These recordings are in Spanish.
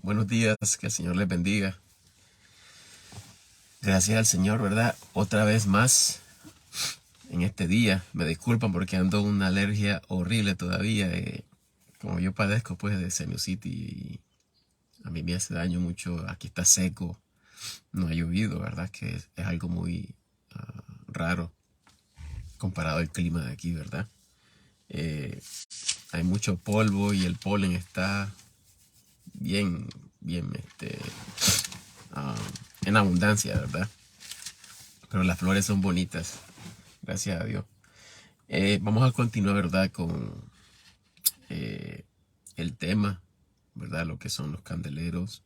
Buenos días, que el Señor les bendiga. Gracias al Señor, ¿verdad? Otra vez más en este día. Me disculpan porque ando una alergia horrible todavía. Como yo padezco pues de sinusitis y a mí me hace daño mucho. Aquí está seco, no ha llovido, ¿verdad? Que es algo muy raro comparado al clima de aquí, ¿verdad? Eh, Hay mucho polvo y el polen está bien, bien, ah, en abundancia, ¿verdad? Pero las flores son bonitas, gracias a Dios. Vamos a continuar, ¿verdad? Con eh, el tema, ¿verdad? Lo que son los candeleros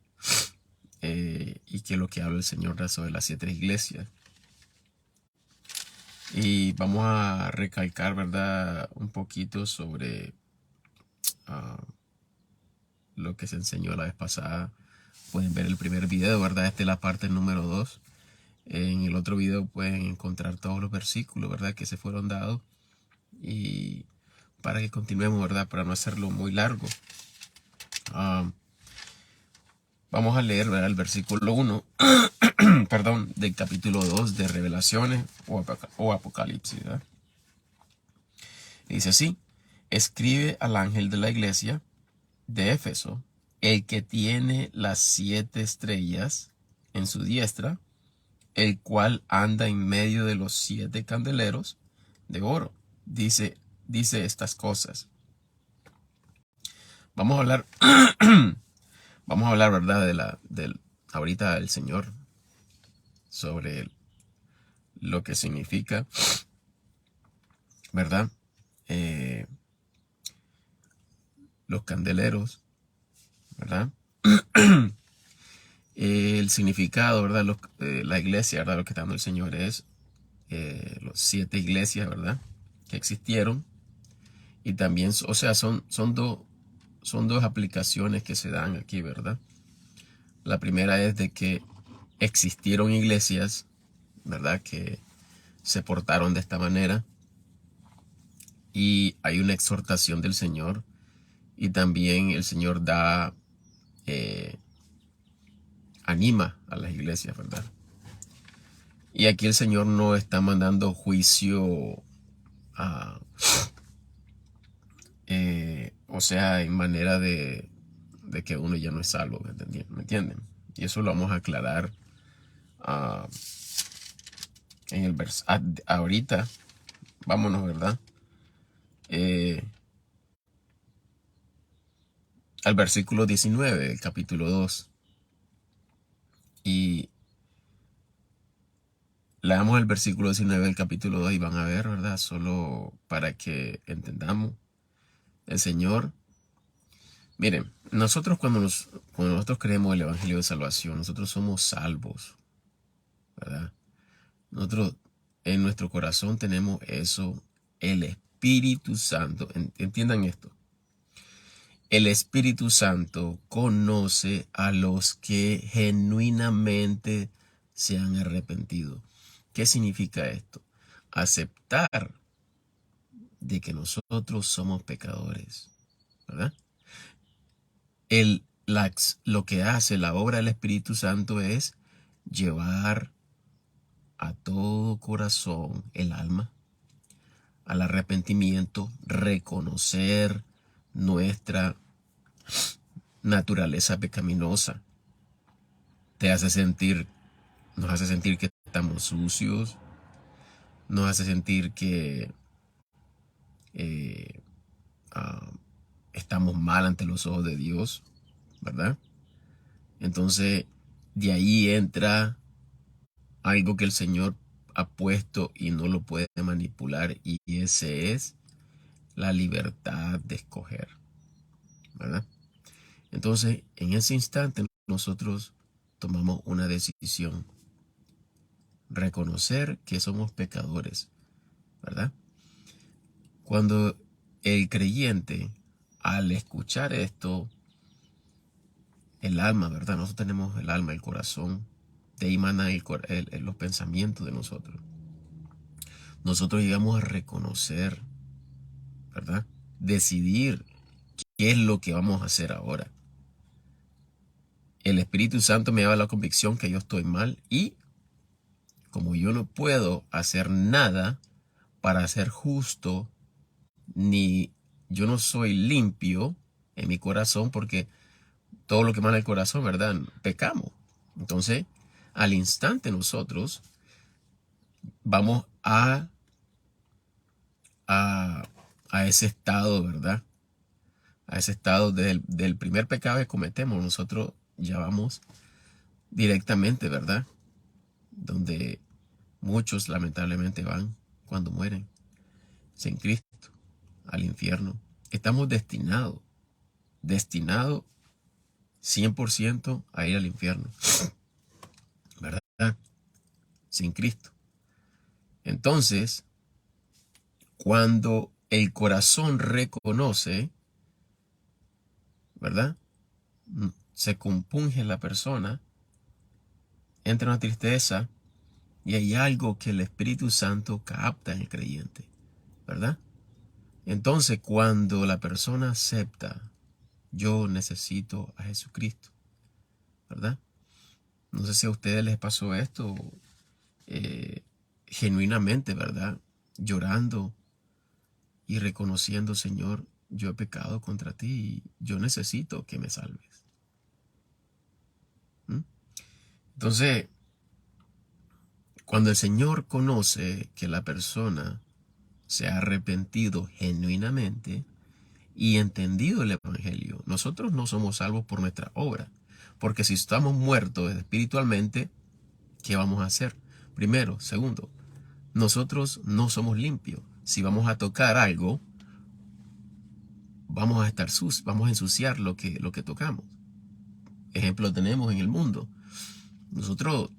y que lo que habla el Señor sobre las 7 iglesias. Y vamos a recalcar, ¿verdad? Un poquito sobre uh, lo que se enseñó la vez pasada. Pueden ver el primer video, ¿verdad? Esta es la parte número 2. En el otro video pueden encontrar todos los versículos, ¿verdad? Que se fueron dados. Y para que continuemos, ¿verdad? Para no hacerlo muy largo. Uh, Vamos a leer, ¿verdad? El versículo 1, perdón, del capítulo 2 de Revelaciones o Apocalipsis, ¿verdad? Dice así: escribe al ángel de la iglesia de Éfeso, el que tiene las 7 estrellas en su diestra, el cual anda en medio de los 7 candeleros de oro. Dice estas cosas. Vamos a hablar, vamos a hablar, ¿verdad? Ahorita del Señor sobre lo que significa, ¿verdad? Eh, los candeleros, ¿verdad? El significado, ¿verdad? La iglesia, ¿verdad? Lo que está dando el Señor es los 7 iglesias, ¿verdad? Que existieron. Y también, o sea, son dos aplicaciones que se dan aquí, ¿verdad? La primera es de que existieron iglesias, ¿verdad? Que se portaron de esta manera. Y hay una exhortación del Señor. Y también el Señor eh, anima a las iglesias, ¿verdad? Y aquí el Señor no está mandando juicio, a, o sea, en manera de que uno ya no es salvo, ¿me entienden? Y eso lo vamos a aclarar uh, en el ahorita. Vámonos, ¿verdad? Al versículo 19 del capítulo 2. Y leamos el versículo 19 del capítulo 2 y van a ver, ¿verdad? Solo para que entendamos. El Señor, miren, cuando nosotros creemos el Evangelio de Salvación, nosotros somos salvos, ¿verdad? Nosotros en nuestro corazón tenemos eso, el Espíritu Santo. Entiendan esto. El Espíritu Santo conoce a los que genuinamente se han arrepentido. ¿Qué significa esto? Aceptar de que nosotros somos pecadores, ¿verdad? Lo que hace la obra del Espíritu Santo es llevar a todo corazón el alma al arrepentimiento, reconocer nuestra naturaleza pecaminosa. Nos hace sentir que estamos sucios, nos hace sentir que eh, uh, estamos mal ante los ojos de Dios, ¿verdad? Entonces, de ahí entra algo que el Señor ha puesto y no lo puede manipular, y ese es la libertad de escoger, ¿verdad? Entonces, en ese instante nosotros tomamos una decisión, reconocer que somos pecadores, ¿verdad? Cuando el creyente, al escuchar esto, el alma, ¿verdad? Nosotros tenemos el alma, el corazón, de ahí emana los pensamientos de nosotros. Nosotros llegamos a reconocer, ¿verdad? Decidir qué es lo que vamos a hacer ahora. el Espíritu Santo me da la convicción que yo estoy mal y como yo no puedo hacer nada para ser justo, ni yo no soy limpio en mi corazón, porque todo lo que manda el corazón, ¿verdad? Pecamos. Entonces, al instante nosotros vamos a, a ese estado, ¿verdad? A ese estado del primer pecado que cometemos, nosotros ya vamos directamente, ¿verdad? Donde muchos lamentablemente van cuando mueren sin Cristo al infierno. Estamos destinados 100% a ir al infierno, ¿verdad? Sin Cristo. Entonces, cuando el corazón reconoce, ¿verdad? Se compunge la persona, entra una tristeza y hay algo que el Espíritu Santo capta en el creyente, ¿verdad? Entonces, cuando la persona acepta, yo necesito a Jesucristo, ¿verdad? No sé si a ustedes les pasó esto genuinamente, ¿verdad? Llorando y reconociendo, Señor, yo he pecado contra ti y yo necesito que me salves. ¿Mm? Entonces, cuando el Señor conoce que la persona se ha arrepentido genuinamente y entendido el Evangelio, nosotros no somos salvos por nuestra obra, porque si estamos muertos espiritualmente, ¿qué vamos a hacer? Primero, segundo, nosotros no somos limpios. Si vamos a tocar algo, vamos a estar vamos a ensuciar lo que tocamos. Ejemplo tenemos en el mundo. Nosotros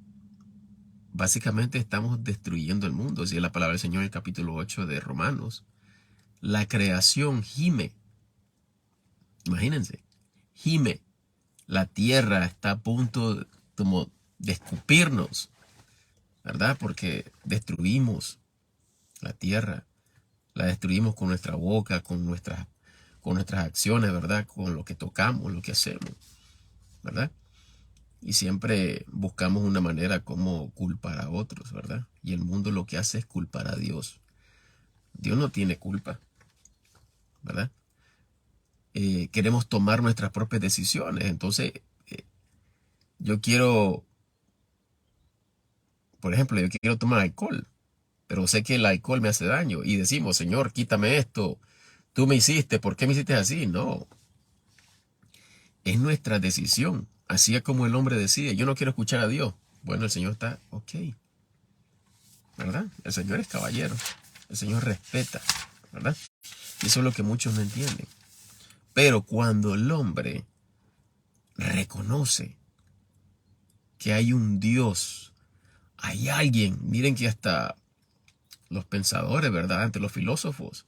básicamente estamos destruyendo el mundo. Así es la palabra del Señor en el capítulo 8 de Romanos. La creación gime. Imagínense, gime. La tierra está a punto como de escupirnos, ¿verdad? Porque destruimos la tierra. La destruimos con nuestra boca, con nuestras acciones, ¿verdad? Con lo que tocamos, lo que hacemos, ¿verdad? Y siempre buscamos una manera como culpar a otros, ¿verdad? Y el mundo lo que hace es culpar a Dios. Dios no tiene culpa, ¿verdad? Queremos tomar nuestras propias decisiones. Entonces, yo quiero, por ejemplo, yo quiero tomar alcohol, pero sé que el alcohol me hace daño. Y decimos, Señor, quítame esto. Tú me hiciste, ¿por qué me hiciste así? No, es nuestra decisión. Así es como el hombre decide, yo no quiero escuchar a Dios. Bueno, el Señor está, ok, ¿verdad? El Señor es caballero. El Señor respeta, ¿verdad? Y eso es lo que muchos no entienden. Pero cuando el hombre reconoce que hay un Dios, hay alguien, miren que hasta los pensadores, ¿verdad? Ante los filósofos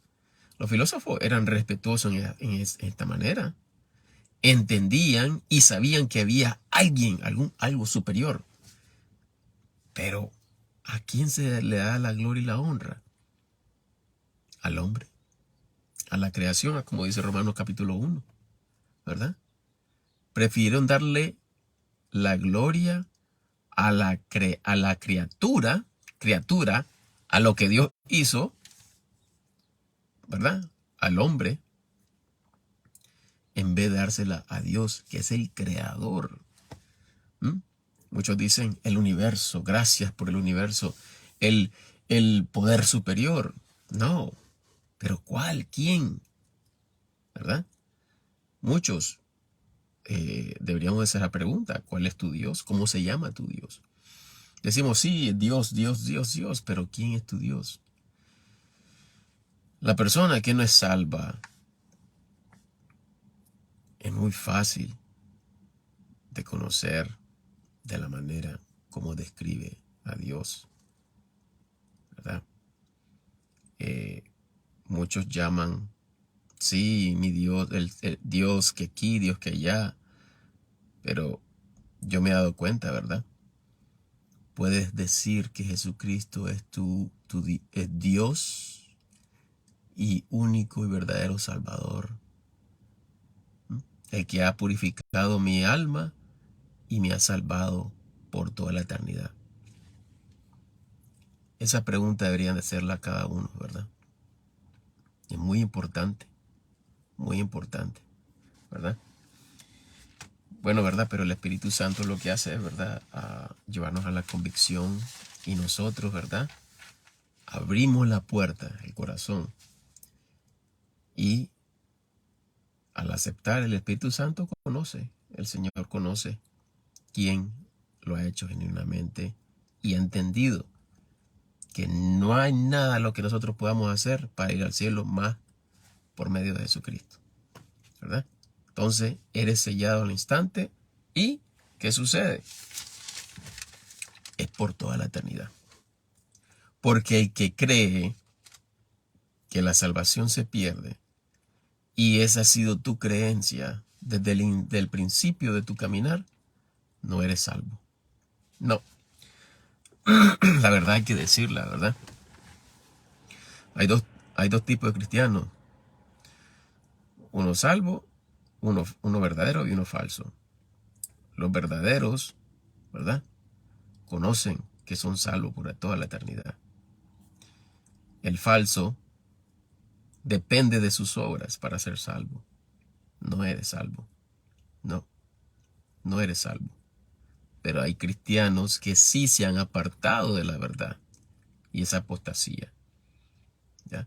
eran respetuosos en esta manera. Entendían y sabían que había alguien, algo superior. Pero, ¿a quién se le da la gloria y la honra? Al hombre, a la creación, como dice Romanos capítulo 1, ¿verdad? Prefirieron darle la gloria a la criatura, a lo que Dios hizo, ¿verdad? Al hombre, en vez de dársela a Dios, que es el creador. ¿Mm? Muchos dicen el universo, gracias por el universo, el, el poder superior. No, pero ¿cuál? ¿Quién? ¿Verdad? Muchos deberíamos hacer la pregunta, ¿cuál es tu Dios? ¿Cómo se llama tu Dios? Decimos, sí, Dios, Dios, Dios, Dios, pero ¿quién es tu Dios? La persona que no es salva es muy fácil de conocer de la manera como describe a Dios, ¿verdad? Muchos llaman, sí, mi Dios, el Dios que aquí, Dios que allá, pero yo me he dado cuenta, ¿verdad? Puedes decir que Jesucristo es es Dios y único y verdadero Salvador, el que ha purificado mi alma y me has salvado por toda la eternidad? Esa pregunta deberían de hacerla a cada uno, ¿verdad? Es muy importante, ¿verdad? Bueno, ¿verdad? Pero el Espíritu Santo lo que hace es, ¿verdad?, llevarnos a la convicción, y nosotros, ¿verdad?, abrimos la puerta, el corazón, y al aceptar, el Espíritu Santo conoce, el Señor conoce quién lo ha hecho genuinamente y ha entendido que no hay nada lo que nosotros podamos hacer para ir al cielo más por medio de Jesucristo, ¿verdad? Entonces, eres sellado al instante. ¿Y qué sucede? Es por toda la eternidad. Porque el que cree que la salvación se pierde, y esa ha sido tu creencia desde el principio de tu caminar, no eres salvo. No. La verdad hay que decirla, ¿verdad? Hay dos tipos de cristianos. Uno salvo, uno verdadero y uno falso. Los verdaderos, ¿verdad?, conocen que son salvos por toda la eternidad. El falso depende de sus obras para ser salvo. No eres salvo. No eres salvo. Pero hay cristianos que sí se han apartado de la verdad, y esa apostasía, ¿ya?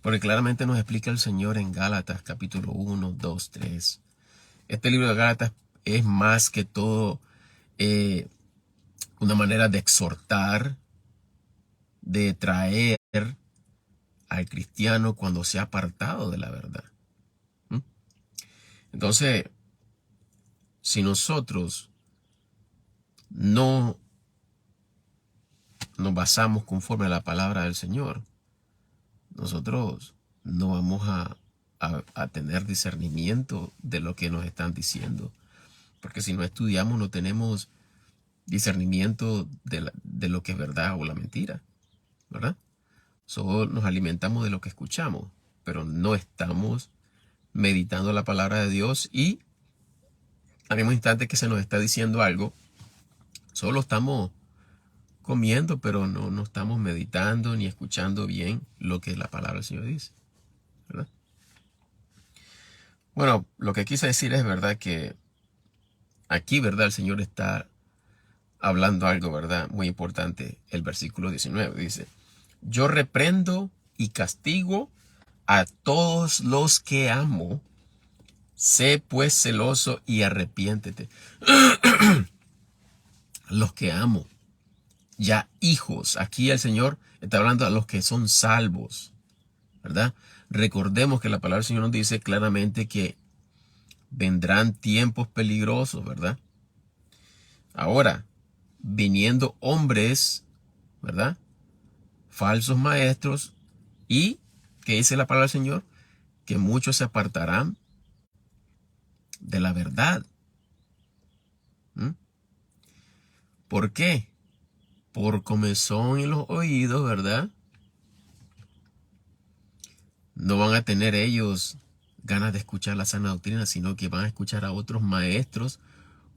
Porque claramente nos explica el Señor en Gálatas capítulo 1, 2, 3. Este libro de Gálatas es más que todo una manera de exhortar, de traer al cristiano cuando se ha apartado de la verdad. Entonces, si nosotros no nos basamos conforme a la palabra del Señor, nosotros no vamos a tener discernimiento de lo que nos están diciendo. Porque si no estudiamos, no tenemos discernimiento de lo que es verdad o la mentira, ¿verdad? Solo nos alimentamos de lo que escuchamos, pero no estamos meditando la palabra de Dios, y al mismo instante que se nos está diciendo algo, solo estamos comiendo, pero no estamos meditando ni escuchando bien lo que la palabra del Señor dice, ¿verdad? Bueno, lo que quise decir es, ¿verdad?, que aquí, ¿verdad?, el Señor está hablando algo, ¿verdad?, muy importante. El versículo 19 dice: yo reprendo y castigo a todos los que amo. Sé pues celoso y arrepiéntete. Los que amo. Ya hijos. Aquí el Señor está hablando a los que son salvos, ¿verdad? Recordemos que la palabra del Señor nos dice claramente que vendrán tiempos peligrosos, ¿verdad? Ahora, viniendo hombres, ¿verdad?, falsos maestros, y ¿qué dice la palabra del Señor? Que muchos se apartarán de la verdad. ¿Por qué? Por comezón en los oídos, ¿verdad? No van a tener ellos ganas de escuchar la sana doctrina, sino que van a escuchar a otros maestros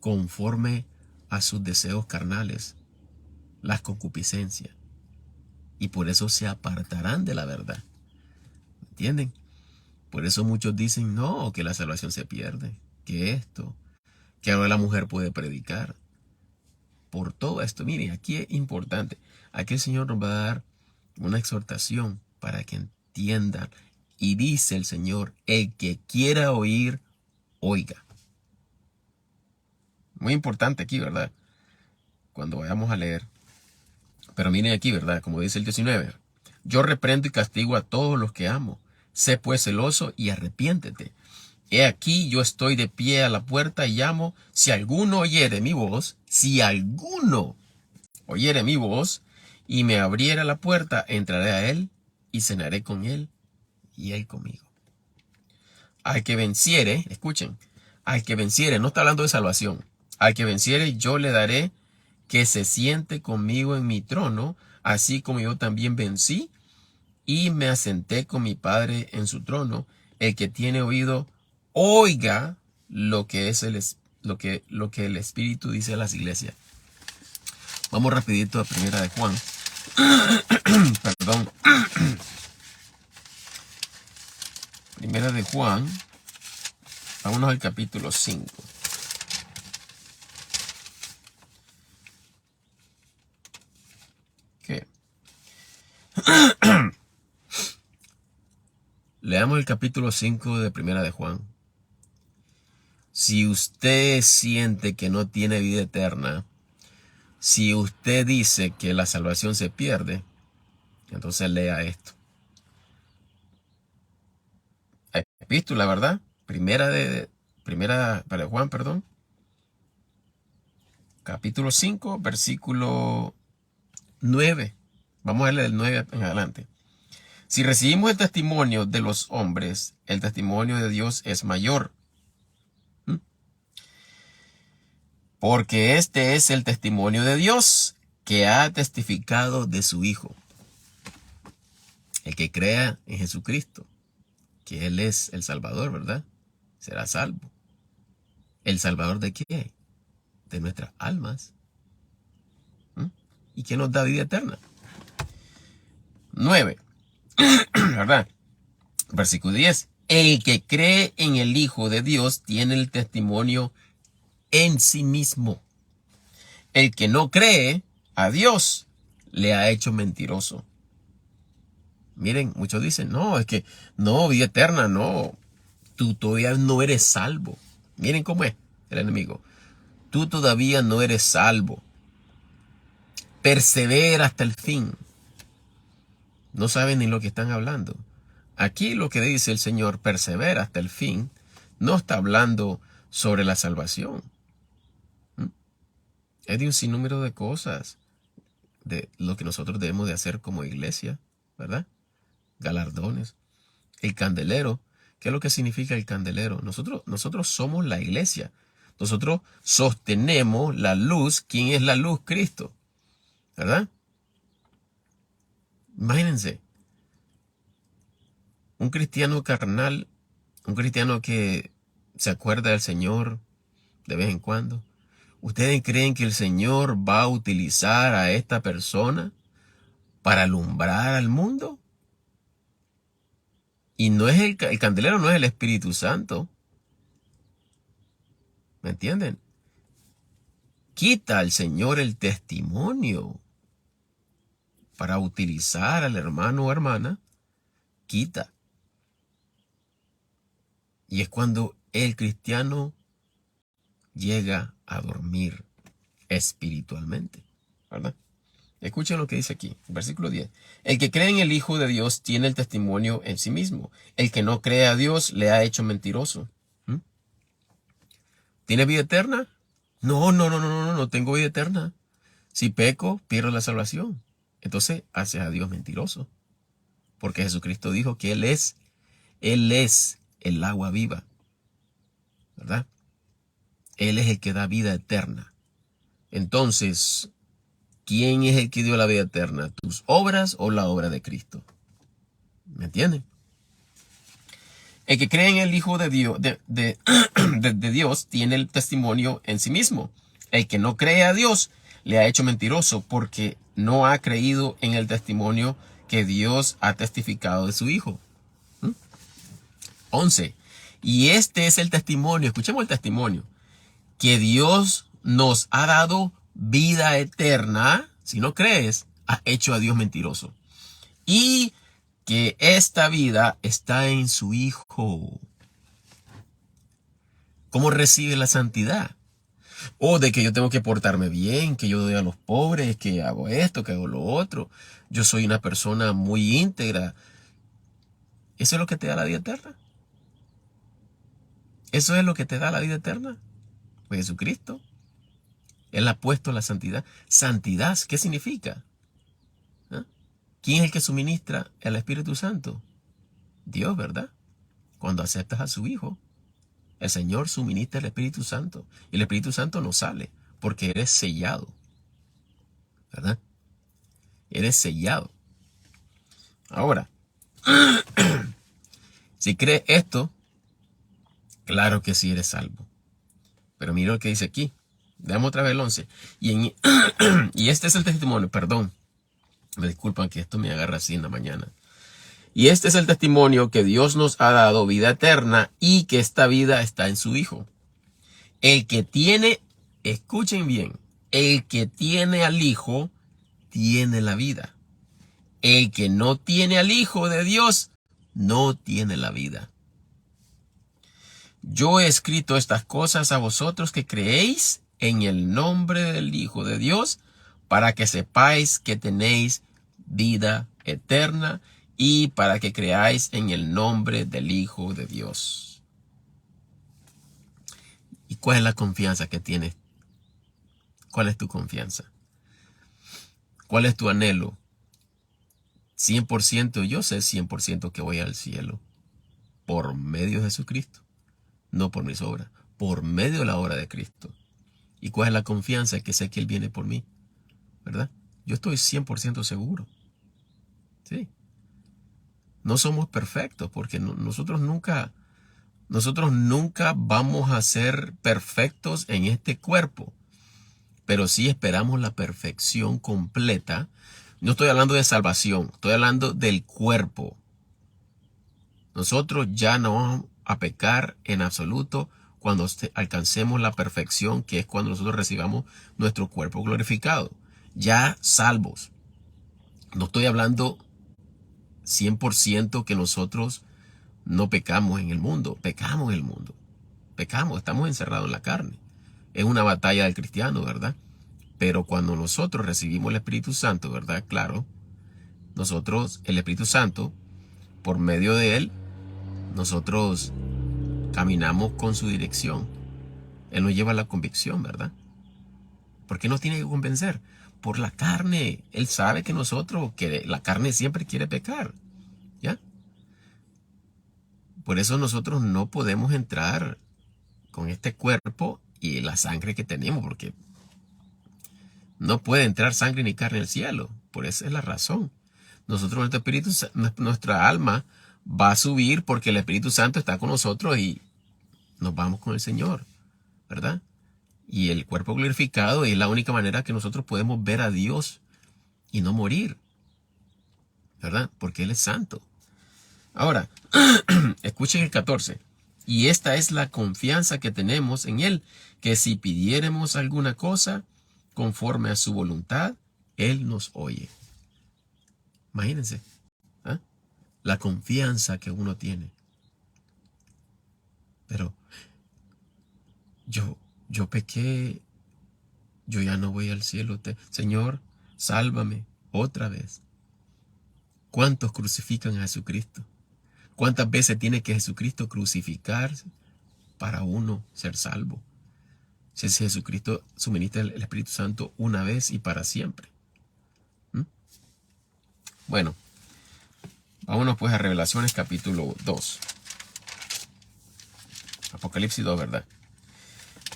conforme a sus deseos carnales, las concupiscencias. Y por eso se apartarán de la verdad. ¿Entienden? Por eso muchos dicen, no, que la salvación se pierde, que esto, que ahora la mujer puede predicar. Por todo esto, miren, aquí es importante. Aquí el Señor nos va a dar una exhortación para que entiendan. Y dice el Señor: el que quiera oír, oiga. Muy importante aquí, ¿verdad?, cuando vayamos a leer. Pero miren aquí, ¿verdad?, como dice el 19: yo reprendo y castigo a todos los que amo. Sé pues celoso y arrepiéntete. He aquí, yo estoy de pie a la puerta y llamo. Si alguno oyere mi voz, y me abriera la puerta, entraré a él y cenaré con él y él conmigo. Al que venciere, escuchen, al que venciere, no está hablando de salvación. Al que venciere, yo le daré que se siente conmigo en mi trono, así como yo también vencí y me asenté con mi Padre en su trono. El que tiene oído, oiga lo que lo que el Espíritu dice a las iglesias. Vamos rapidito a Primera de Juan. Perdón. Primera de Juan. Vámonos al capítulo 5. ¿Qué? Leamos el capítulo 5 de Primera de Juan. Si usted siente que no tiene vida eterna, si usted dice que la salvación se pierde, entonces lea esto. Epístola, ¿verdad? Primera de Juan, perdón. Capítulo 5, versículo 9. Vamos a leer del 9 en adelante. Si recibimos el testimonio de los hombres, el testimonio de Dios es mayor. Porque este es el testimonio de Dios, que ha testificado de su Hijo. El que crea en Jesucristo, que Él es el Salvador, ¿verdad? Será salvo. ¿El Salvador de qué? De nuestras almas. ¿Y qué nos da vida eterna? 9. ¿Verdad? Versículo 10. El que cree en el Hijo de Dios tiene el testimonio en sí mismo. El que no cree a Dios le ha hecho mentiroso. Miren, muchos dicen, no, es que no, vida eterna, no. Tú todavía no eres salvo. Miren cómo es el enemigo. Tú todavía no eres salvo. Persevera hasta el fin. No saben ni lo que están hablando. Aquí lo que dice el Señor, persevera hasta el fin, no está hablando sobre la salvación. Es de un sinnúmero de cosas, de lo que nosotros debemos de hacer como iglesia, ¿verdad? Galardones. El candelero, ¿qué es lo que significa el candelero? Nosotros somos la iglesia. Nosotros sostenemos la luz. ¿Quién es la luz? Cristo, ¿verdad? Imagínense, un cristiano carnal, un cristiano que se acuerda del Señor de vez en cuando. ¿Ustedes creen que el Señor va a utilizar a esta persona para alumbrar al mundo? Y no es el candelero, no es el Espíritu Santo. ¿Me entienden? Quita al Señor el testimonio para utilizar al hermano o hermana. Quita. Y es cuando el cristiano llega a dormir espiritualmente, ¿verdad? Escuchen lo que dice aquí, versículo 10. El que cree en el Hijo de Dios tiene el testimonio en sí mismo. El que no cree a Dios le ha hecho mentiroso. ¿Tiene vida eterna? No tengo vida eterna. Si peco, pierdo la salvación. Entonces, haces a Dios mentiroso. Porque Jesucristo dijo que Él es el agua viva, ¿verdad? Él es el que da vida eterna. Entonces, ¿quién es el que dio la vida eterna? ¿Tus obras o la obra de Cristo? ¿Me entienden? El que cree en el Hijo de Dios, de Dios tiene el testimonio en sí mismo. El que no cree a Dios le ha hecho mentiroso porque no ha creído en el testimonio que Dios ha testificado de su Hijo. 11. Y este es el testimonio, escuchemos el testimonio, que Dios nos ha dado vida eterna. Si no crees, has hecho a Dios mentiroso. Y que esta vida está en su Hijo. ¿Cómo recibe la santidad? O de que yo tengo que portarme bien, que yo doy a los pobres, que hago esto, que hago lo otro. Yo soy una persona muy íntegra. ¿Eso es lo que te da la vida eterna? ¿Eso es lo que te da la vida eterna? Pues Jesucristo. Él ha puesto la santidad. ¿Santidad qué significa? ¿Ah? ¿Quién es el que suministra el Espíritu Santo? Dios, ¿verdad? Cuando aceptas a su Hijo, el Señor suministra el Espíritu Santo. Y el Espíritu Santo no sale porque eres sellado, ¿verdad? Eres sellado. Ahora, si crees esto, claro que sí eres salvo. Pero mira lo que dice aquí. Veamos otra vez el 11. Y este es el testimonio, perdón. Me disculpan que esto me agarra así en la mañana. Y este es el testimonio que Dios nos ha dado vida eterna y que esta vida está en su Hijo. El que tiene, escuchen bien, el que tiene al Hijo tiene la vida. El que no tiene al Hijo de Dios no tiene la vida. Yo he escrito estas cosas a vosotros que creéis en el nombre del Hijo de Dios, para que sepáis que tenéis vida eterna y para que creáis en el nombre del Hijo de Dios. ¿Y cuál es la confianza que tienes? ¿Cuál es tu confianza? ¿Cuál es tu anhelo? 100%, yo sé 100% que voy al cielo por medio de Jesucristo, no por mis obras, por medio de la obra de Cristo. ¿Y cuál es la confianza? Que sé que Él viene por mí, ¿verdad? Yo estoy 100% seguro. Sí. No somos perfectos porque nosotros nunca vamos a ser perfectos en este cuerpo, pero sí esperamos la perfección completa. No estoy hablando de salvación, estoy hablando del cuerpo. Nosotros ya no vamos a pecar en absoluto cuando alcancemos la perfección, que es cuando nosotros recibamos nuestro cuerpo glorificado. Ya salvos. No estoy hablando 100% que nosotros no pecamos en el mundo. Pecamos en el mundo. Pecamos, estamos encerrados en la carne. Es una batalla del cristiano, ¿verdad? Pero cuando nosotros recibimos el Espíritu Santo, ¿verdad? Claro, nosotros, el Espíritu Santo, por medio de Él, nosotros caminamos con su dirección. Él nos lleva a la convicción, ¿verdad? ¿Por qué nos tiene que convencer? Por la carne. Él sabe que que la carne siempre quiere pecar, ¿ya? Por eso nosotros no podemos entrar con este cuerpo y la sangre que tenemos, porque no puede entrar sangre ni carne al cielo. Por esa es la razón. Nosotros, nuestro espíritu, nuestra alma va a subir porque el Espíritu Santo está con nosotros y nos vamos con el Señor, ¿verdad? Y el cuerpo glorificado es la única manera que nosotros podemos ver a Dios y no morir, ¿verdad? Porque Él es santo. Ahora, escuchen el 14. Y esta es la confianza que tenemos en Él, que si pidiéremos alguna cosa conforme a su voluntad, Él nos oye. Imagínense, ¿eh? La confianza que uno tiene. Pero yo pequé, yo ya no voy al cielo. Señor, sálvame otra vez. ¿Cuántos crucifican a Jesucristo? ¿Cuántas veces tiene que Jesucristo crucificarse para uno ser salvo? Si Jesucristo suministra el Espíritu Santo una vez y para siempre. Bueno, vámonos pues a Revelaciones capítulo 2. Apocalipsis 2, ¿verdad?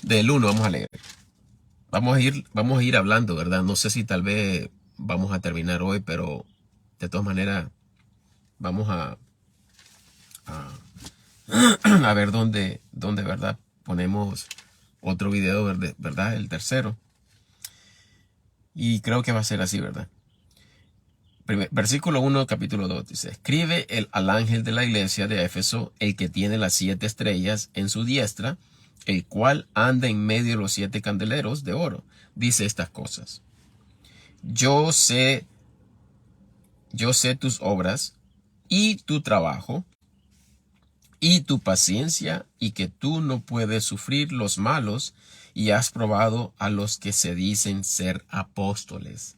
Del 1 vamos a leer. Vamos a ir hablando, ¿verdad? No sé si tal vez vamos a terminar hoy, pero de todas maneras vamos a ver dónde, ¿verdad? Ponemos otro video, ¿verdad? El tercero. Y creo que va a ser así, ¿verdad? Versículo 1, capítulo 2 dice: escribe al ángel de la iglesia de Éfeso, el que tiene las 7 estrellas en su diestra, el cual anda en medio de los 7 candeleros de oro. Dice estas cosas: yo sé tus obras y tu trabajo y tu paciencia, y que tú no puedes sufrir los malos, y has probado a los que se dicen ser apóstoles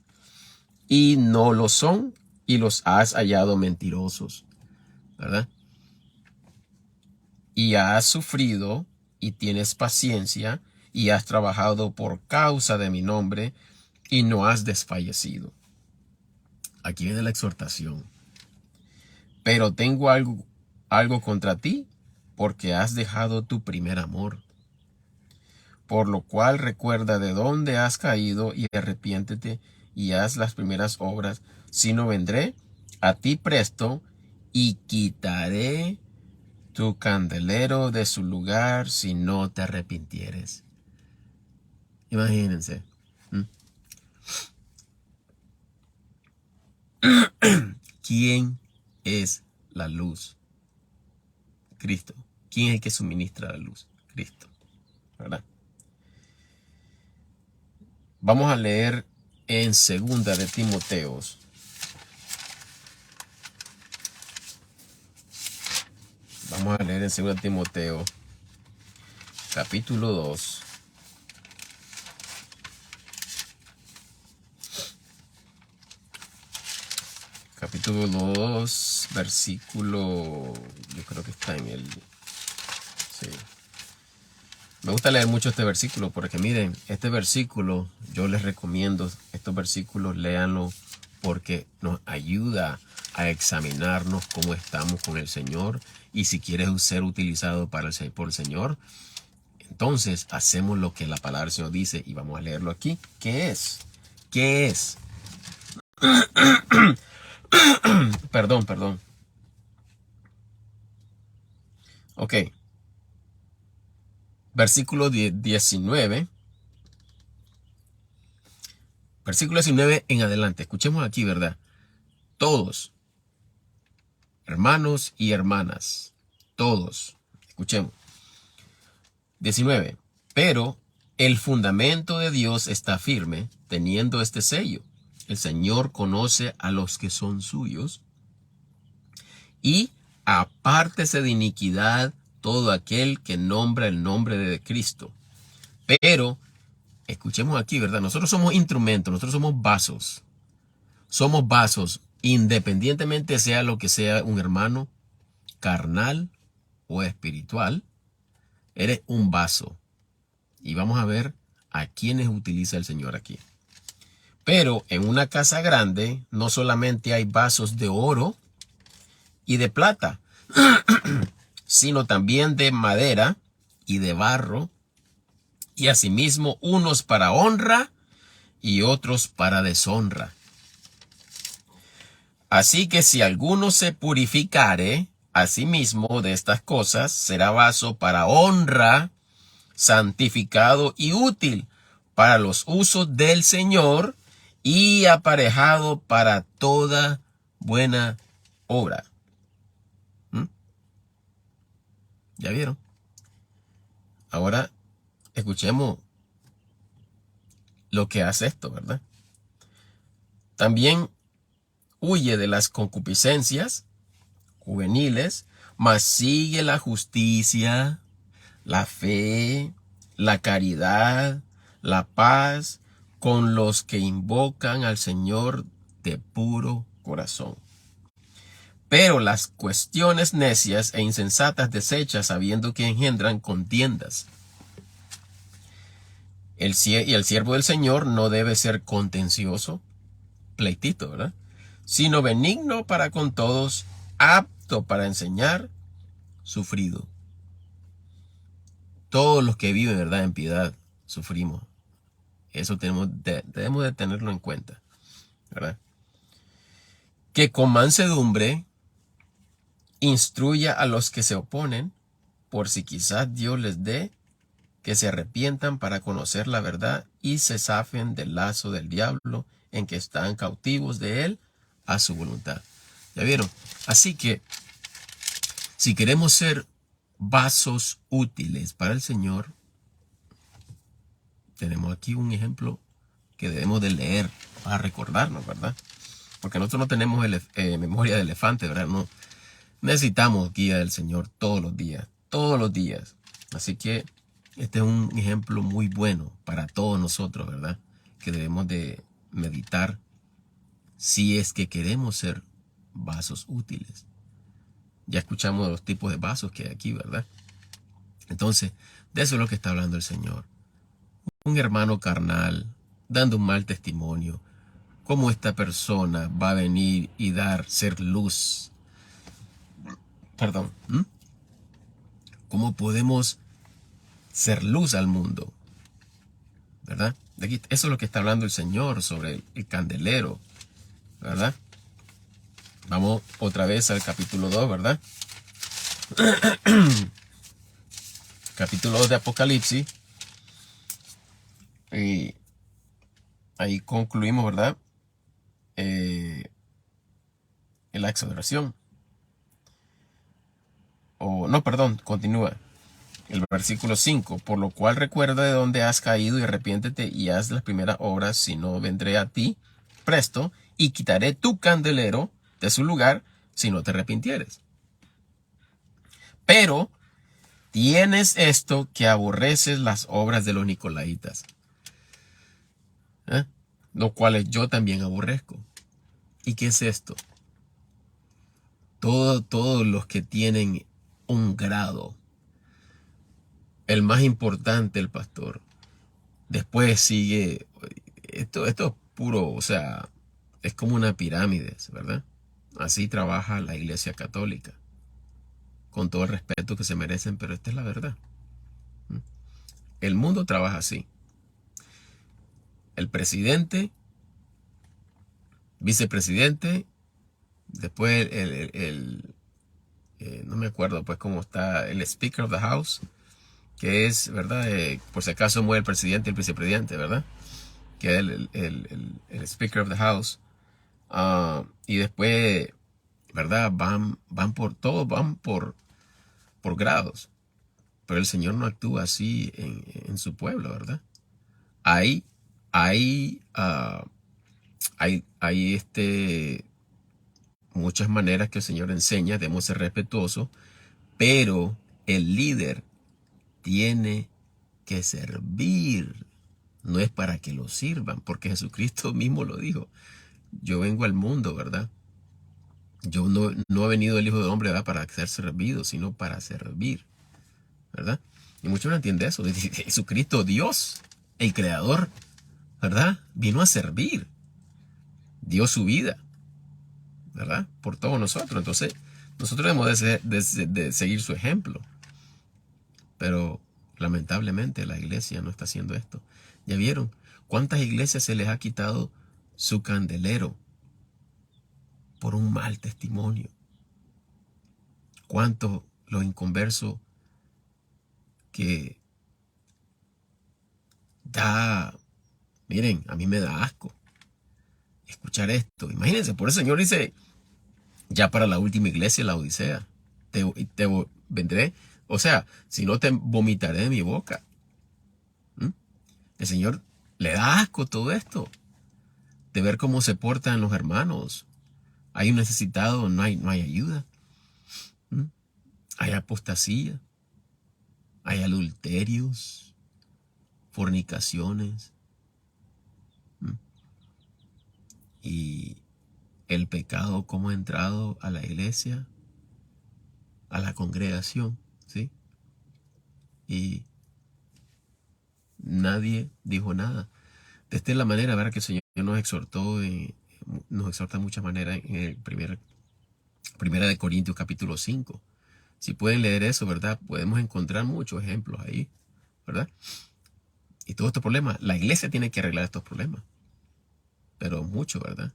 y no lo son, y los has hallado mentirosos, ¿verdad? Y has sufrido y tienes paciencia y has trabajado por causa de mi nombre y no has desfallecido. Aquí viene la exhortación. Pero tengo algo contra ti, porque has dejado tu primer amor. Por lo cual recuerda de dónde has caído y arrepiéntete y haz las primeras obras. Si no, vendré a ti presto y quitaré tu candelero de su lugar si no te arrepintieres. Imagínense. ¿Mm? ¿Quién es la luz? Cristo. ¿Quién es el que suministra la luz? Cristo. ¿Verdad? Vamos a leer en segunda de Timoteos. Vamos a leer en segunda de Timoteo, capítulo 2. Capítulo 2, versículo, yo creo que está en el, sí. Me gusta leer mucho este versículo porque miren, este versículo, yo les recomiendo estos versículos, léanlo porque nos ayuda a examinarnos cómo estamos con el Señor y si quieres ser utilizado por el Señor, entonces hacemos lo que la palabra del Señor dice y vamos a leerlo aquí. ¿Qué es? ¿Qué es? Perdón. Ok. Versículo 19. Versículo 19 en adelante. Escuchemos aquí, ¿verdad? Todos, hermanos y hermanas, todos, escuchemos. 19. Pero el fundamento de Dios está firme, teniendo este sello. El Señor conoce a los que son suyos. Y apártese de iniquidad todo aquel que nombra el nombre de Cristo. Pero, escuchemos aquí, ¿verdad? Nosotros somos instrumentos, nosotros somos vasos. Somos vasos, independientemente sea lo que sea un hermano, carnal o espiritual. Eres un vaso. Y vamos a ver a quiénes utiliza el Señor aquí. Pero en una casa grande no solamente hay vasos de oro y de plata, sino también de madera y de barro, y asimismo unos para honra y otros para deshonra. Así que si alguno se purificare a sí mismo de estas cosas, será vaso para honra, santificado y útil para los usos del Señor y aparejado para toda buena obra. ¿Ya vieron? Ahora escuchemos lo que hace esto, ¿verdad? También huye de las concupiscencias juveniles, mas sigue la justicia, la fe, la caridad, la paz con los que invocan al Señor de puro corazón. Pero las cuestiones necias e insensatas desecha, sabiendo que engendran contiendas. Y el siervo del Señor no debe ser contencioso, pleitito, ¿verdad? Sino benigno para con todos, apto para enseñar, sufrido. Todos los que viven, ¿verdad?, en piedad, sufrimos. Eso debemos de tenerlo en cuenta, ¿verdad? Que con mansedumbre instruya a los que se oponen, por si quizás Dios les dé que se arrepientan para conocer la verdad y se zafen del lazo del diablo en que están cautivos de él a su voluntad. ¿Ya vieron? Así que, si queremos ser vasos útiles para el Señor, tenemos aquí un ejemplo que debemos de leer para recordarnos, ¿verdad? Porque nosotros no tenemos memoria de elefante, ¿verdad? No, necesitamos guía del Señor todos los días. Así que este es un ejemplo muy bueno para todos nosotros, ¿verdad? Que debemos de meditar si es que queremos ser vasos útiles. Ya escuchamos de los tipos de vasos que hay aquí, ¿verdad? Entonces, de eso es lo que está hablando el Señor. Un hermano carnal dando un mal testimonio. ¿Cómo esta persona va a venir y ser luz? Perdón. ¿Cómo podemos ser luz al mundo? ¿Verdad? De aquí, eso es lo que está hablando el Señor sobre el candelero, ¿verdad? Vamos otra vez al capítulo 2, ¿verdad? Capítulo 2 de Apocalipsis. Y ahí concluimos, ¿verdad? La exhortación. O no, perdón, continúa. El versículo 5, por lo cual recuerda de dónde has caído y arrepiéntete y haz las primeras obras, si no vendré a ti presto y quitaré tu candelero de su lugar si no te arrepintieres. Pero tienes esto, que aborreces las obras de los nicolaitas, ¿eh? Los cuales yo también aborrezco. ¿Y qué es esto? Todos los que tienen un grado, el más importante, el pastor. Después sigue, esto es puro, o sea, es como una pirámide, ¿verdad? Así trabaja la Iglesia Católica, con todo el respeto que se merecen, pero esta es la verdad. El mundo trabaja así. El presidente, vicepresidente, después no me acuerdo pues cómo está, el Speaker of the House, que es, ¿verdad? Por si acaso muere el presidente y el vicepresidente, ¿verdad? Que es el Speaker of the House. Y después, ¿verdad? Van por todos, van por grados. Pero el Señor no actúa así en su pueblo, ¿verdad? Hay, hay, ah, hay muchas maneras que el Señor enseña, debemos ser respetuosos, pero el líder tiene que servir. No es para que lo sirvan, porque Jesucristo mismo lo dijo. Yo vengo al mundo, ¿verdad? Yo no ha venido el Hijo del Hombre, ¿verdad?, para ser servido, sino para servir, ¿verdad? Y muchos no entienden eso. Jesucristo, Dios, el Creador, ¿verdad? Vino a servir. Dio su vida, ¿verdad? Por todos nosotros. Entonces, nosotros debemos de seguir su ejemplo. Pero, lamentablemente, la iglesia no está haciendo esto. ¿Ya vieron cuántas iglesias se les ha quitado su candelero por un mal testimonio? ¿Cuántos los inconversos que miren, a mí me da asco escuchar esto? Imagínense, por eso el Señor dice, ya para la última iglesia, la Odisea, te vendré, o sea, si no te vomitaré de mi boca. El Señor le da asco todo esto, de ver cómo se portan los hermanos. Hay un necesitado, no hay ayuda. Hay apostasía, hay adulterios, fornicaciones. Y el pecado, cómo ha entrado a la iglesia, a la congregación, ¿sí? Y nadie dijo nada. De esta es la manera, ¿verdad?, que el Señor nos exhortó, nos exhorta de muchas maneras en el Primera de Corintios capítulo 5. Si pueden leer eso, ¿verdad?, podemos encontrar muchos ejemplos ahí, ¿verdad? Y todos estos problemas, la iglesia tiene que arreglar estos problemas. Pero muchos, ¿verdad?,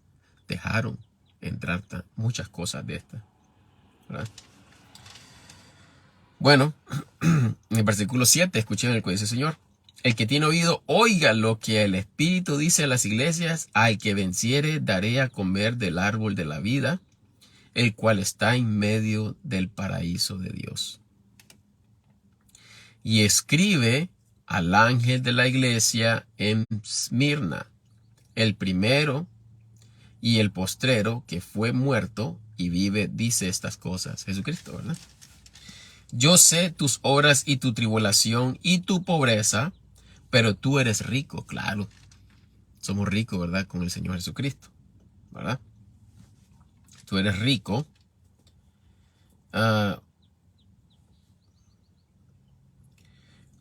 dejaron entrar muchas cosas de estas, ¿verdad? Bueno, en el versículo 7, escuchen el que dice el Señor. El que tiene oído, oiga lo que el Espíritu dice a las iglesias. Al que venciere, daré a comer del árbol de la vida, el cual está en medio del paraíso de Dios. Y escribe al ángel de la iglesia en Smirna, el primero y el postrero, que fue muerto y vive, dice estas cosas. Jesucristo, ¿verdad? Yo sé tus obras y tu tribulación y tu pobreza, pero tú eres rico. Claro, somos ricos, ¿verdad?, con el Señor Jesucristo, ¿verdad? Tú eres rico.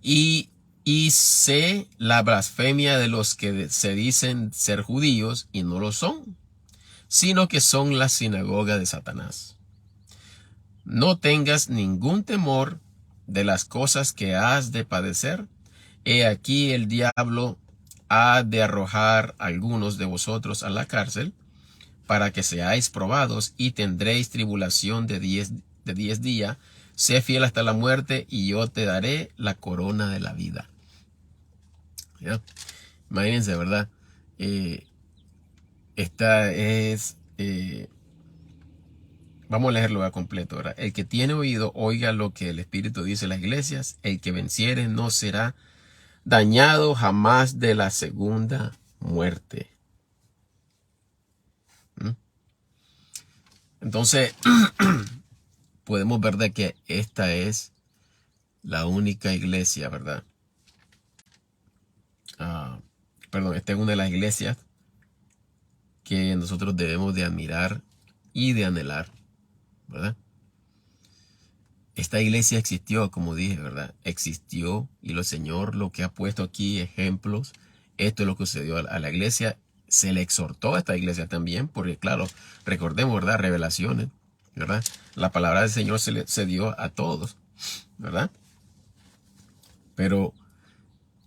Y sé la blasfemia de los que se dicen ser judíos y no lo son, sino que son la sinagoga de Satanás. No tengas ningún temor de las cosas que has de padecer. He aquí el diablo ha de arrojar a algunos de vosotros a la cárcel, para que seáis probados, y tendréis tribulación de 10 días. Sé fiel hasta la muerte, y yo te daré la corona de la vida. ¿Ya? Imagínense, ¿verdad? Esta es... vamos a leerlo a completo, ¿verdad? El que tiene oído, oiga lo que el Espíritu dice a las iglesias. El que venciere no será dañado jamás de la segunda muerte. ¿Mm? Entonces, podemos ver de que esta es la única iglesia, ¿verdad? Perdón, esta es una de las iglesias que nosotros debemos de admirar y de anhelar, ¿verdad? Esta iglesia existió, como dije, ¿verdad? Existió y el Señor lo que ha puesto aquí ejemplos. Esto es lo que sucedió a la iglesia. Se le exhortó a esta iglesia también, porque claro, recordemos, ¿verdad? Revelaciones, ¿verdad? La palabra del Señor se dio a todos, ¿verdad? Pero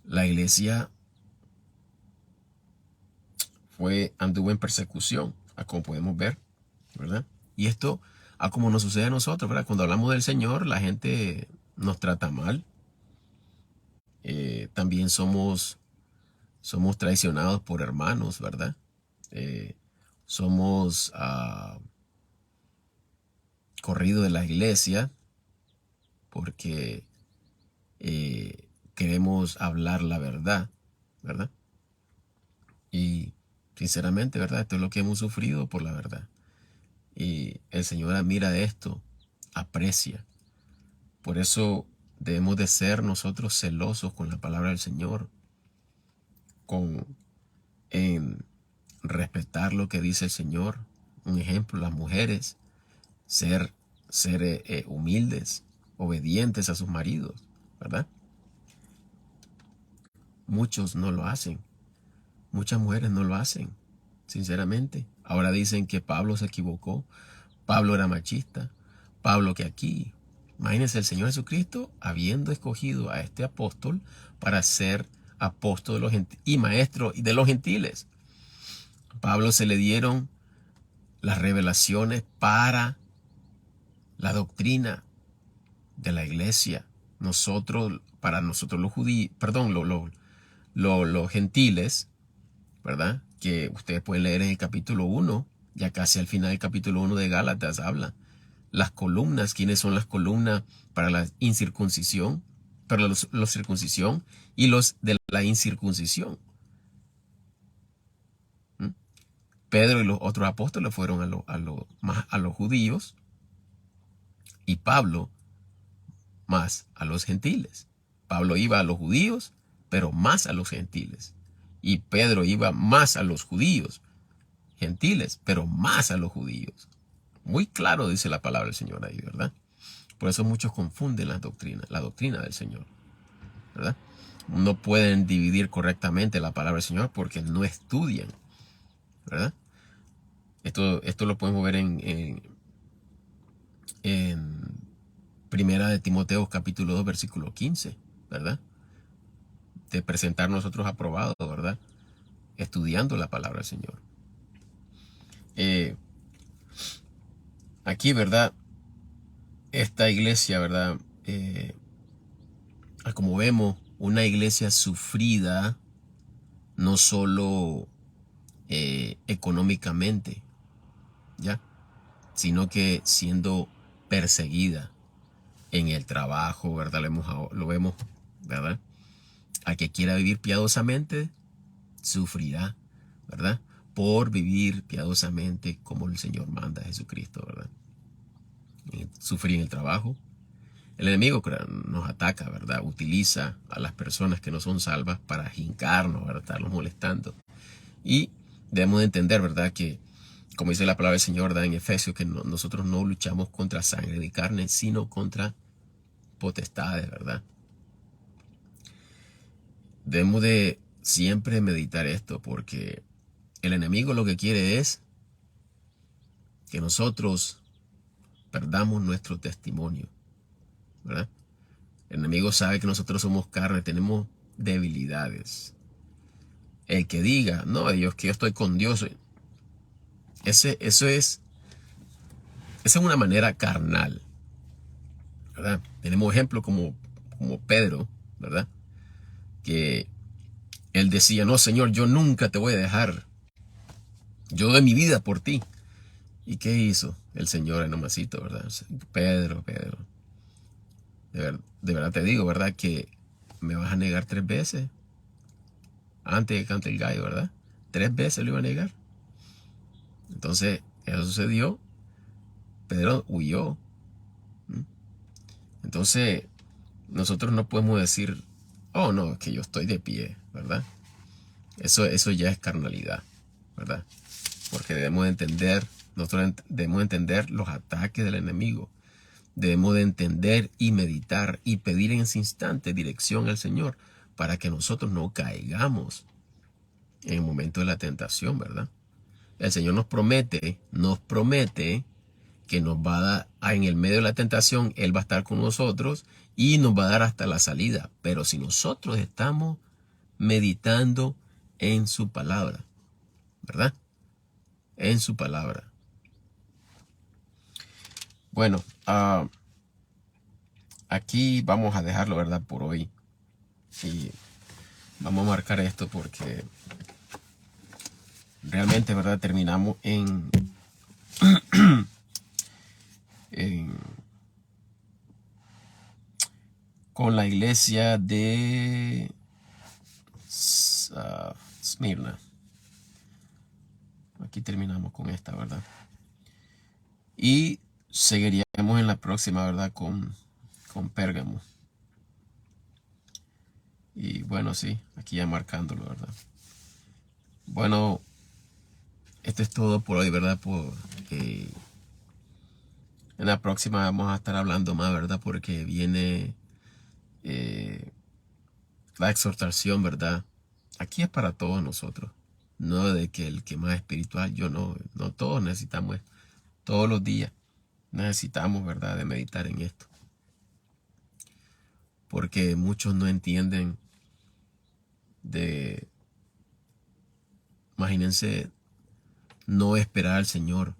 la iglesia anduvo en persecución, como podemos ver, ¿verdad? Y esto, como nos sucede a nosotros, ¿verdad? Cuando hablamos del Señor, la gente nos trata mal. También somos traicionados por hermanos, ¿verdad? Somos corridos de la iglesia porque queremos hablar la verdad, ¿verdad? Y sinceramente, ¿verdad? Esto es lo que hemos sufrido por la verdad. Y el Señor admira esto, aprecia. Por eso debemos de ser nosotros celosos con la palabra del Señor, en respetar lo que dice el Señor. Un ejemplo, las mujeres, ser humildes, obedientes a sus maridos, ¿verdad? Muchos no lo hacen. Muchas mujeres no lo hacen, sinceramente. Ahora dicen que Pablo se equivocó. Pablo era machista. Pablo que aquí. Imagínense el Señor Jesucristo habiendo escogido a este apóstol para ser apóstol de los y maestro de los gentiles. A Pablo se le dieron las revelaciones para la doctrina de la iglesia. Para nosotros los judíos, perdón, los gentiles, ¿verdad? Que ustedes pueden leer en el capítulo 1, ya casi al final del capítulo 1 de Gálatas habla. Las columnas, ¿quiénes son las columnas para la incircuncisión? Para los circuncisión y los de la incircuncisión. ¿Mm? Pedro y los otros apóstoles fueron más a los judíos y Pablo más a los gentiles. Pablo iba a los judíos, pero más a los gentiles. Y Pedro iba más a los judíos, gentiles, pero más a los judíos. Muy claro dice la palabra del Señor ahí, ¿verdad? Por eso muchos confunden la doctrina del Señor, ¿verdad? No pueden dividir correctamente la palabra del Señor porque no estudian, ¿verdad? Esto lo podemos ver en Primera de Timoteo capítulo 2 versículo 15, ¿verdad? De presentar nosotros aprobados, ¿verdad? Estudiando la palabra del Señor. Aquí, ¿verdad? Esta iglesia, ¿verdad? Como vemos, una iglesia sufrida, no solo económicamente, ¿ya? Sino que siendo perseguida en el trabajo, ¿verdad? Lo vemos, ¿verdad? Al que quiera vivir piadosamente, sufrirá, ¿verdad? Por vivir piadosamente como el Señor manda a Jesucristo, ¿verdad? Sufrir en el trabajo. El enemigo nos ataca, ¿verdad? Utiliza a las personas que no son salvas para jincarnos, ¿verdad? Estarnos molestando. Y debemos de entender, ¿verdad? Que, como dice la palabra del Señor, ¿verdad? En Efesios, que nosotros no luchamos contra sangre ni carne, sino contra potestades, ¿verdad? Debemos de siempre meditar esto, porque el enemigo lo que quiere es que nosotros perdamos nuestro testimonio, ¿verdad? El enemigo sabe que nosotros somos carne, tenemos debilidades. El que diga, no, Dios, que yo estoy con Dios, esa es una manera carnal, ¿verdad? Tenemos ejemplos como Pedro, ¿verdad? Que Él decía, no, Señor, yo nunca te voy a dejar. Yo doy mi vida por ti. ¿Y qué hizo el Señor en nomasito, verdad? Pedro, de verdad te digo, ¿verdad? Que me vas a negar 3 veces antes de que cante el gallo, ¿verdad? 3 veces lo iba a negar. Entonces, eso sucedió. Pedro huyó. Entonces, nosotros no podemos decir, oh, no, es que yo estoy de pie, ¿verdad? Eso ya es carnalidad, ¿verdad? Porque nosotros debemos entender los ataques del enemigo. Debemos de entender y meditar y pedir en ese instante dirección al Señor para que nosotros no caigamos en el momento de la tentación, ¿verdad? El Señor nos promete que nos va a dar, en el medio de la tentación, Él va a estar con nosotros y nos va a dar hasta la salida. Pero si nosotros estamos meditando en su palabra, ¿verdad? En su palabra. Bueno, aquí vamos a dejarlo, ¿verdad? Por hoy. Y vamos a marcar esto porque realmente, ¿verdad? Terminamos con la iglesia de Esmirna. Aquí terminamos con esta, ¿verdad? Y seguiríamos en la próxima, ¿verdad? Con Pérgamo. Y bueno, sí, aquí ya marcándolo, ¿verdad? Bueno, esto es todo por hoy, ¿verdad? En la próxima vamos a estar hablando más, ¿verdad? Porque viene la exhortación, ¿verdad? Aquí es para todos nosotros. No de que el que más espiritual, yo no todos necesitamos, todos los días necesitamos, ¿verdad? De meditar en esto. Porque muchos no entienden imagínense, no esperar al Señor.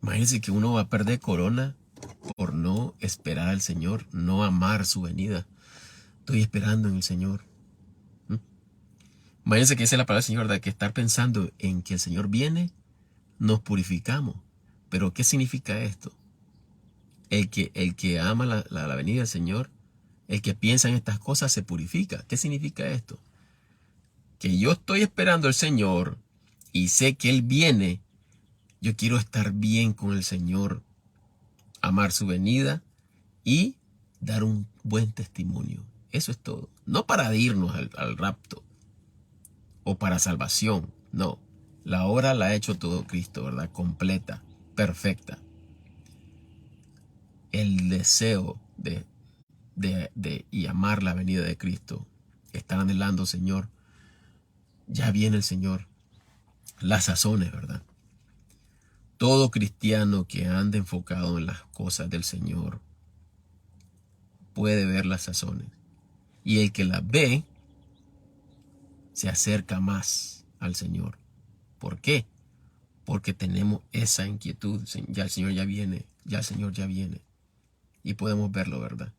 Imagínense que uno va a perder corona por no esperar al Señor, no amar su venida. Estoy esperando en el Señor. Imagínense que dice la palabra del Señor, ¿verdad? Que estar pensando en que el Señor viene, nos purificamos. Pero ¿qué significa esto? El que ama la venida del Señor, el que piensa en estas cosas se purifica. ¿Qué significa esto? Que yo estoy esperando al Señor y sé que Él viene. Yo quiero estar bien con el Señor, amar su venida y dar un buen testimonio. Eso es todo. No para irnos al rapto o para salvación. No. La obra la ha hecho todo Cristo, ¿verdad? Completa, perfecta. El deseo y amar la venida de Cristo. Están anhelando, Señor. Ya viene el Señor. Las sazones, ¿verdad? Todo cristiano que ande enfocado en las cosas del Señor puede ver las sazones. Y el que las ve se acerca más al Señor. ¿Por qué? Porque tenemos esa inquietud. Ya el Señor ya viene. Ya el Señor ya viene. Y podemos verlo, ¿verdad?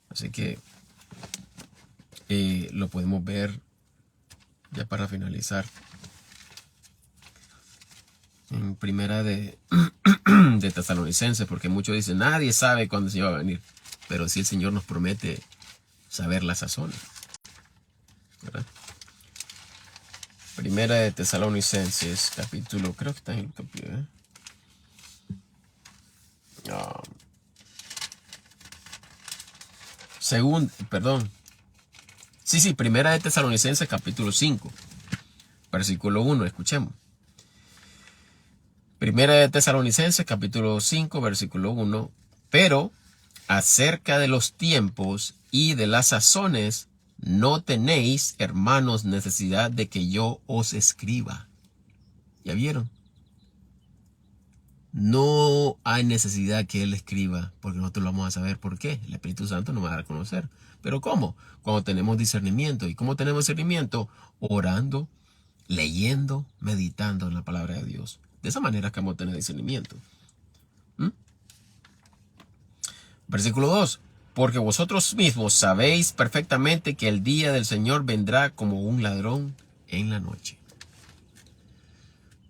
Así que lo podemos ver ya para finalizar. En primera de Tesalonicenses, porque muchos dicen, nadie sabe cuándo se va a venir. Pero sí el Señor nos promete saber las sazones, ¿verdad? Primera de Tesalonicenses, capítulo, creo que está en el capítulo, primera de Tesalonicenses, capítulo 5, versículo 1, escuchemos. Primera de Tesalonicenses, capítulo 5, versículo 1, pero acerca de los tiempos y de las sazones, no tenéis, hermanos, necesidad de que yo os escriba. ¿Ya vieron? No hay necesidad que Él escriba, porque nosotros lo vamos a saber por qué. El Espíritu Santo nos va a dar a conocer. ¿Pero cómo? Cuando tenemos discernimiento. ¿Y cómo tenemos discernimiento? Orando, leyendo, meditando en la palabra de Dios. De esa manera que vamos a tener discernimiento. Versículo 2. porque vosotros mismos sabéis perfectamente que el día del Señor vendrá como un ladrón en la noche.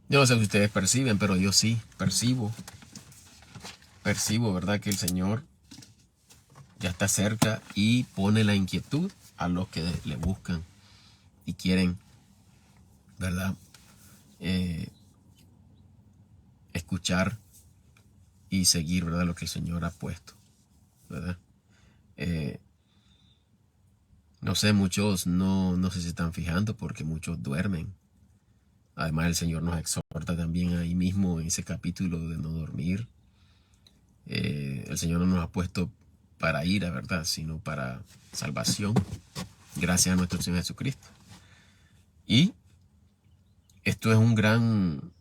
Yo no sé si ustedes perciben, pero yo sí percibo, ¿verdad? Que el Señor ya está cerca y pone la inquietud a los que le buscan y quieren, ¿verdad? Escuchar y seguir, ¿verdad? Lo que el Señor ha puesto, ¿verdad? No sé, muchos no sé si están fijando porque muchos duermen. Además, el Señor nos exhorta también ahí mismo en ese capítulo de no dormir. El Señor no nos ha puesto para ira, ¿verdad? Sino para salvación, gracias a nuestro Señor Jesucristo. Y esto es un gran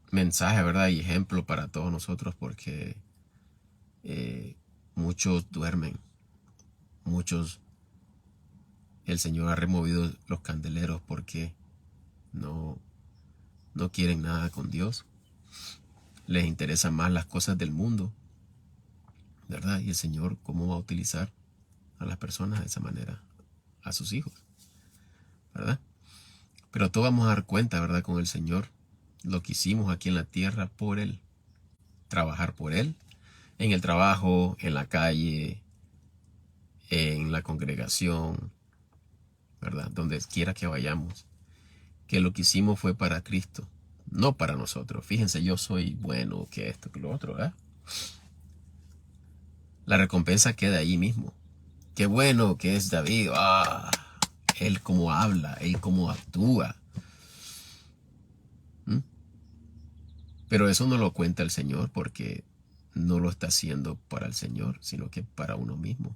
mensaje, ¿verdad? Y ejemplo para todos nosotros porque muchos duermen, muchos el Señor ha removido los candeleros porque no quieren nada con Dios. Les interesan más las cosas del mundo, ¿verdad? Y el Señor, ¿cómo va a utilizar a las personas de esa manera? A sus hijos, ¿verdad? Pero todos vamos a dar cuenta, ¿verdad? Con el Señor, lo que hicimos aquí en la tierra por Él. Trabajar por Él, en el trabajo, en la calle, en la congregación, ¿verdad? Donde quiera que vayamos. Que lo que hicimos fue para Cristo, no para nosotros. Fíjense, yo soy bueno, que esto, que lo otro, ¿verdad? La recompensa queda ahí mismo. Qué bueno que es David. Él cómo habla, él cómo actúa. ¿Mm? Pero eso no lo cuenta el Señor porque no lo está haciendo para el Señor, sino que para uno mismo,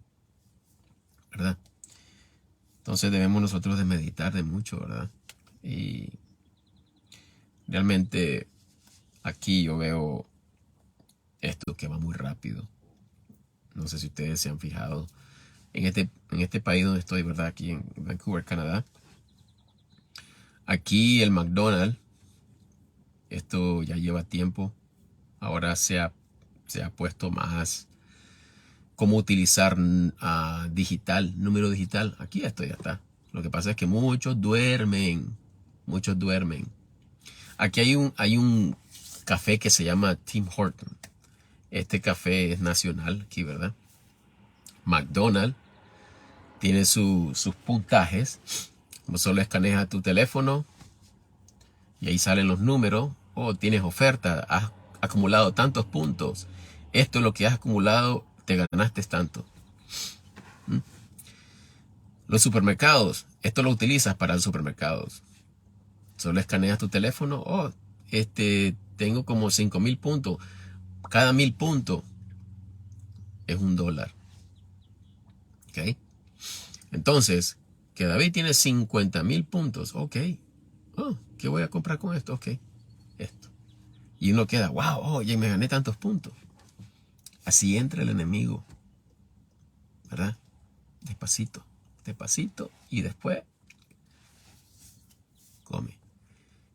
¿verdad? Entonces debemos nosotros de meditar de mucho, ¿verdad? Y realmente aquí yo veo esto que va muy rápido. No sé si ustedes se han fijado. En este país donde estoy, ¿verdad? Aquí en Vancouver, Canadá. Aquí el McDonald's, esto ya lleva tiempo. Ahora se ha puesto más cómo utilizar digital, número digital. Aquí esto ya está. Lo que pasa es que muchos duermen. Muchos duermen. Aquí hay un café que se llama Tim Horton. Este café es nacional aquí, ¿verdad? McDonald's tiene sus puntajes. Como solo escaneas tu teléfono y ahí salen los números. Tienes oferta, has acumulado tantos puntos. Esto es lo que has acumulado, te ganaste tanto. Los supermercados, esto lo utilizas para los supermercados. Solo escaneas tu teléfono. Tengo como 5,000 puntos. Cada 1,000 puntos es $1. ¿Ok? Entonces, que David tiene 50,000 puntos. Ok. ¿Qué voy a comprar con esto? Ok. Esto. Y uno queda, wow, ya me gané tantos puntos. Así entra el enemigo, ¿verdad? Despacito, despacito y después come.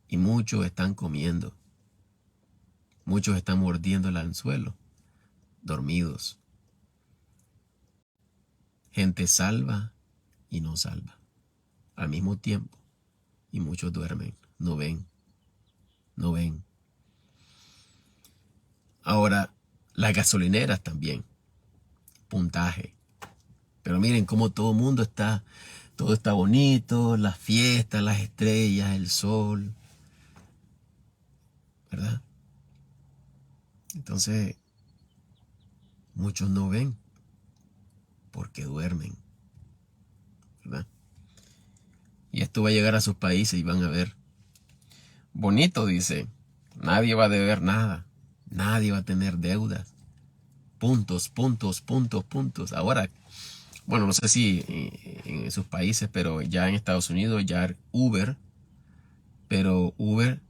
Y muchos están comiendo. Muchos están mordiendo el anzuelo, dormidos. Gente salva y no salva al mismo tiempo. Y muchos duermen, no ven, no ven. Ahora, las gasolineras también, puntaje. Pero miren cómo todo está bonito, las fiestas, las estrellas, el sol, ¿verdad? Entonces, muchos no ven porque duermen, ¿verdad? Y esto va a llegar a sus países y van a ver. Bonito, dice, nadie va a deber nada, nadie va a tener deudas. Puntos, puntos, puntos, puntos. Ahora, bueno, no sé si en sus países, pero ya en Estados Unidos ya Uber, pero Uber,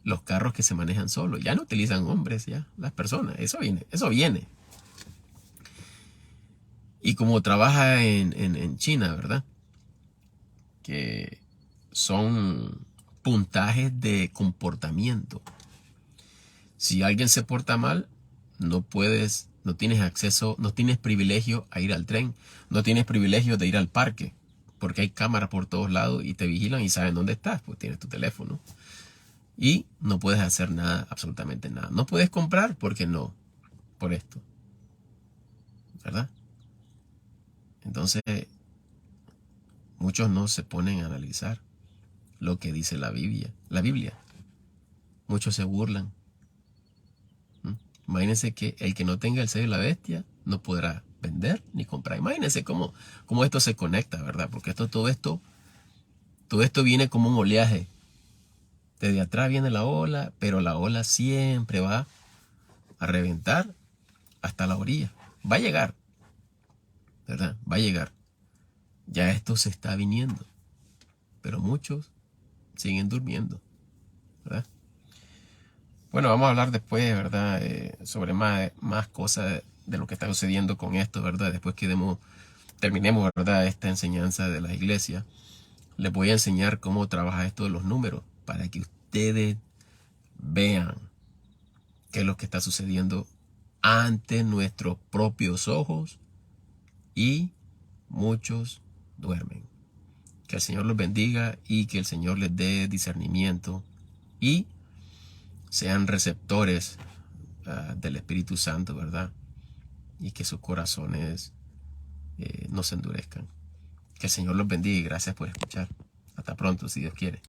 los carros que se manejan solos, ya no utilizan hombres, ya, las personas, eso viene, eso viene. Y como trabaja en China, ¿verdad? Que son puntajes de comportamiento. Si alguien se porta mal, no puedes No tienes acceso, no tienes privilegio a ir al tren, no tienes privilegio de ir al parque, porque hay cámaras por todos lados y te vigilan y saben dónde estás, pues tienes tu teléfono. Y no puedes hacer nada, absolutamente nada. No puedes comprar porque no, por esto, ¿verdad? Entonces, muchos no se ponen a analizar lo que dice la Biblia. Muchos se burlan. Imagínense que el que no tenga el sello de la bestia no podrá vender ni comprar. Imagínense cómo esto se conecta, ¿verdad? Porque todo esto viene como un oleaje. Desde atrás viene la ola, pero la ola siempre va a reventar hasta la orilla. Va a llegar, ¿verdad? Va a llegar. Ya esto se está viniendo, pero muchos siguen durmiendo, ¿verdad? Bueno, vamos a hablar después, ¿verdad? Sobre más cosas de lo que está sucediendo con esto, ¿verdad? Después que terminemos, ¿verdad? Esta enseñanza de la iglesia, les voy a enseñar cómo trabaja esto de los números para que ustedes vean qué es lo que está sucediendo ante nuestros propios ojos y muchos duermen. Que el Señor los bendiga y que el Señor les dé discernimiento y sean receptores del Espíritu Santo, ¿verdad? Y que sus corazones no se endurezcan. Que el Señor los bendiga y gracias por escuchar. Hasta pronto, si Dios quiere.